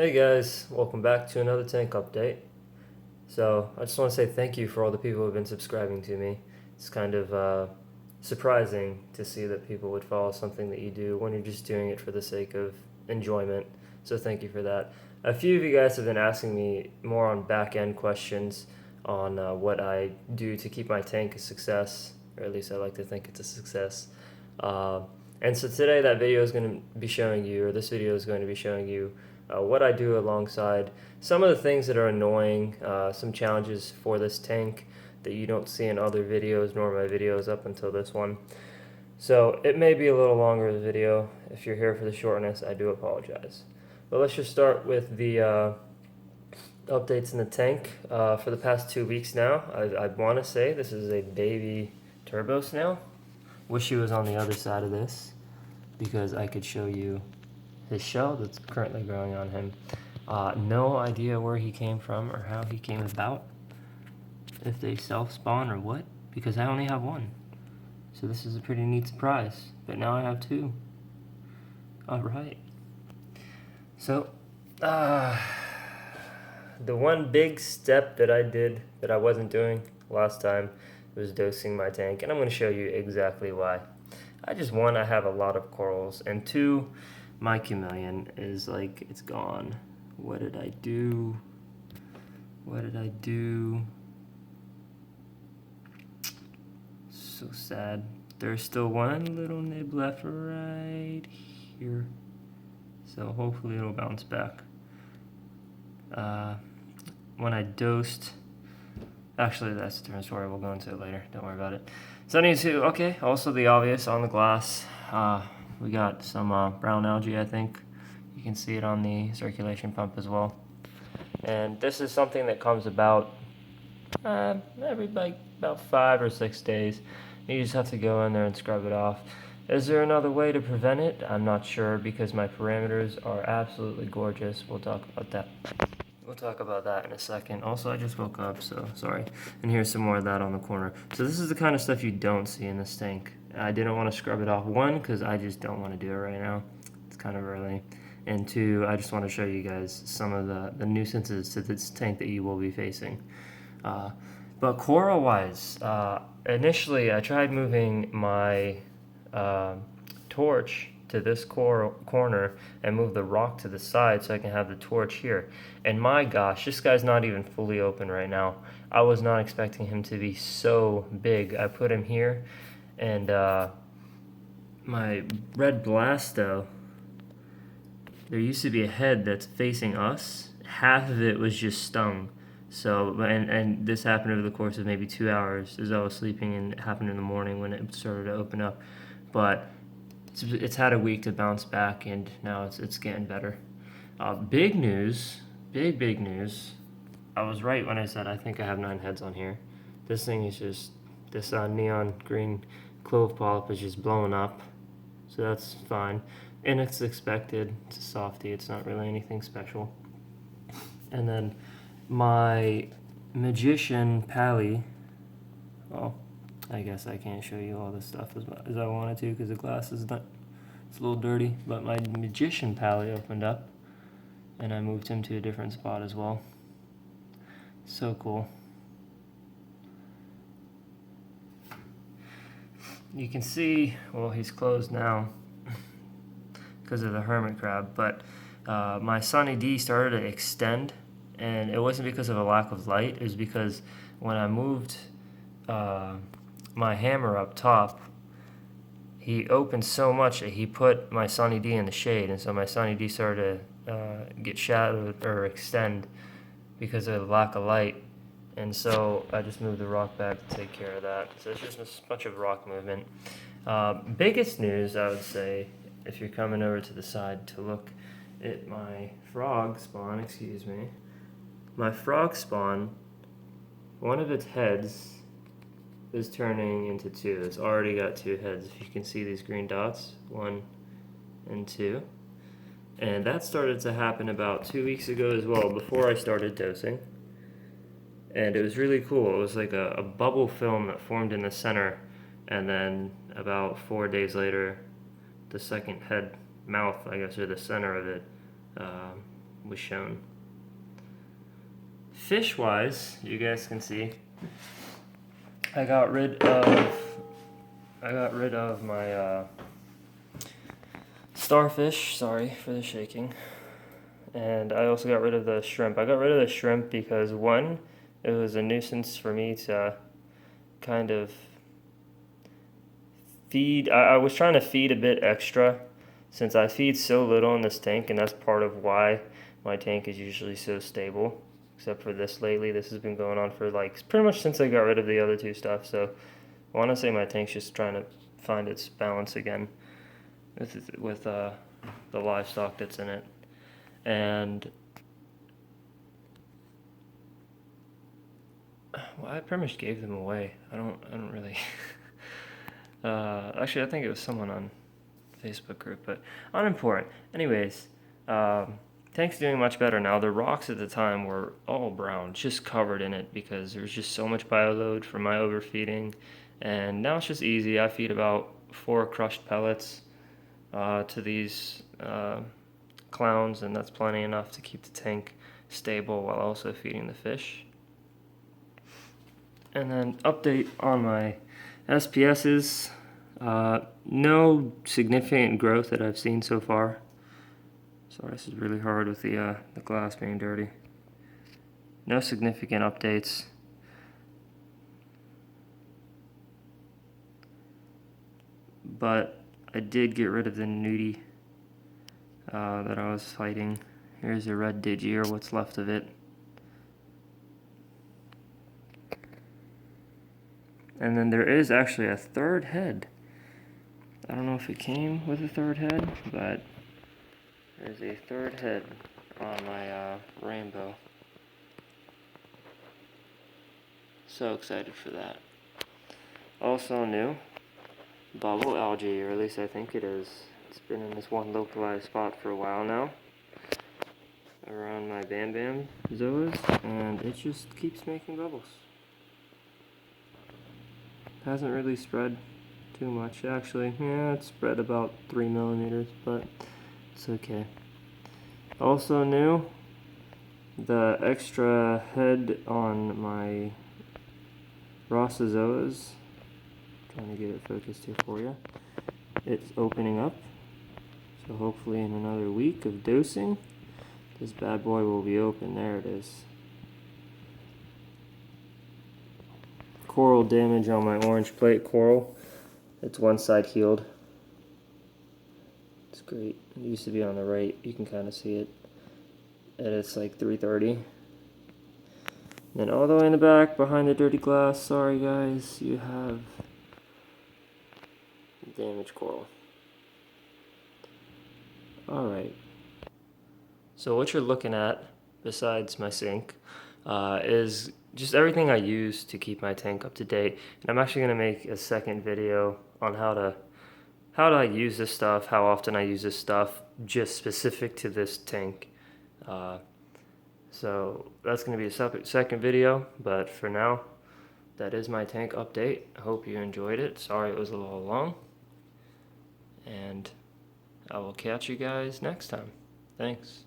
Hey guys, welcome back to another tank update. So I just want to say thank you for all the people who have been subscribing to me. It's kind of surprising to see that people would follow something that you do when you're just doing it for the sake of enjoyment. So thank you for that. A few of you guys have been asking me more on back end questions on what I do to keep my tank a success, or at least I like to think it's a success. Uh, and so today that video is going to be showing you, or this video is going to be showing you what I do alongside some of the things that are annoying, some challenges for this tank that you don't see in other videos nor my videos up until this one. So it may be a little longer of the video. If you're here for the shortness, I do apologize. But let's just start with the updates in the tank. For the past 2 weeks now, I want to say this is a baby turbo snail. Wish he was on the other side of this because I could show you his shell that's currently growing on him. No idea where he came from or how he came about, if they self-spawn or what, because I only have one. So this is a pretty neat surprise, but now I have two. Alright. So, the one big step that I did that I wasn't doing last time was dosing my tank, and I'm going to show you exactly why. I have a lot of corals, and two, my chameleon is like, it's gone. What did I do? So sad. There's still one little nib left right here. So hopefully it'll bounce back. When I dosed, actually that's a different story, we'll go into it later, don't worry about it. So I need to, okay, also the obvious on the glass. We got some brown algae, I think. You can see it on the circulation pump as well. And this is something that comes about every about 5 or 6 days. You just have to go in there and scrub it off. Is there another way to prevent it? I'm not sure because my parameters are absolutely gorgeous. We'll talk about that. We'll talk about that in a second. Also, I just woke up, so sorry. And here's some more of that on the corner. So this is the kind of stuff you don't see in this tank. I didn't want to scrub it off. One, because I just don't want to do it right now. It's kind of early. And two, I just want to show you guys some of the nuisances to this tank that you will be facing. But coral-wise, initially I tried moving my torch to this corner and move the rock to the side so I can have the torch here. And my gosh, this guy's not even fully open right now. I was not expecting him to be so big. I put him here, and my red blasto, there used to be a head that's facing us. Half of it was just stung. So, and this happened over the course of maybe 2 hours as I was sleeping, and it happened in the morning when it started to open up. But it's had a week to bounce back, and now it's getting better. Big news, big news. I was right when I said I think I have 9 heads on here. This thing is just, this neon green clove polyp is just blowing up, so that's fine. And it's expected. It's a softie. It's not really anything special. And then my magician pally. Well, I guess I can't show you all this stuff as I wanted to because the glass is not. It's a little dirty. But my magician pally opened up, and I moved him to a different spot as well. So cool. You can see, well, he's closed now because of the hermit crab, but my Sunny D started to extend, and it wasn't because of a lack of light. It was because when I moved my hammer up top, he opened so much that he put my Sunny D in the shade, and so my Sunny D started to get shadowed or extend because of the lack of light. And so I just moved the rock back to take care of that. So it's just a bunch of rock movement. Biggest news, I would say, if you're coming over to the side to look at my frog spawn, my frog spawn, one of its heads is turning into 2. It's already got 2 heads. If you can see these green dots, 1 and 2. And that started to happen about 2 weeks ago as well, before I started dosing. And it was really cool. It was like a bubble film that formed in the center, and then about 4 days later, the second head mouth, I guess, or the center of it, was shown. Fish wise, you guys can see I got rid of my starfish, sorry for the shaking, and I also got rid of the shrimp. I got rid of the shrimp because one, it was a nuisance for me to kind of feed. I was trying to feed a bit extra since I feed so little in this tank, and that's part of why my tank is usually so stable. Except for this lately, this has been going on for like pretty much since I got rid of the other two stuff. So I want to say my tank's just trying to find its balance again with the livestock that's in it. And well, I pretty much gave them away. I don't really. Actually, I think it was someone on Facebook group, but unimportant. Anyways, tank's doing much better now. The rocks at the time were all brown, just covered in it because there was just so much bioload from my overfeeding, and now it's just easy. I feed about 4 crushed pellets to these clowns, and that's plenty enough to keep the tank stable while also feeding the fish. And then update on my SPSs. No significant growth that I've seen so far. Sorry, this is really hard with the glass being dirty. No significant updates. But I did get rid of the nudie that I was fighting. Here's a red digi, or what's left of it. And then there is actually a third head. I don't know if it came with a third head, but there's a third head on my rainbow. So excited for that. Also new, bubble algae, or at least I think it is. It's been in this one localized spot for a while now, around my Bam Bam zoas, and it just keeps making bubbles. Hasn't really spread too much, actually. Yeah, it's spread about 3 millimeters, but it's okay. Also new, the extra head on my Rossazoas. Trying to get it focused here for you. It's opening up, so hopefully in another week of dosing, this bad boy will be open. There it is. Coral damage on my orange plate coral. It's one side healed. It's great. It used to be on the right. You can kind of see it. And it's like 330. Then all the way in the back, behind the dirty glass, sorry guys, you have damaged coral. Alright. So what you're looking at, besides my sink, is just everything I use to keep my tank up to date. And I'm actually going to make a second video on how do I use this stuff, how often I use this stuff, just specific to this tank. So that's going to be a second video, but for now, that is my tank update. I hope you enjoyed it. Sorry it was a little long, and I will catch you guys next time. Thanks.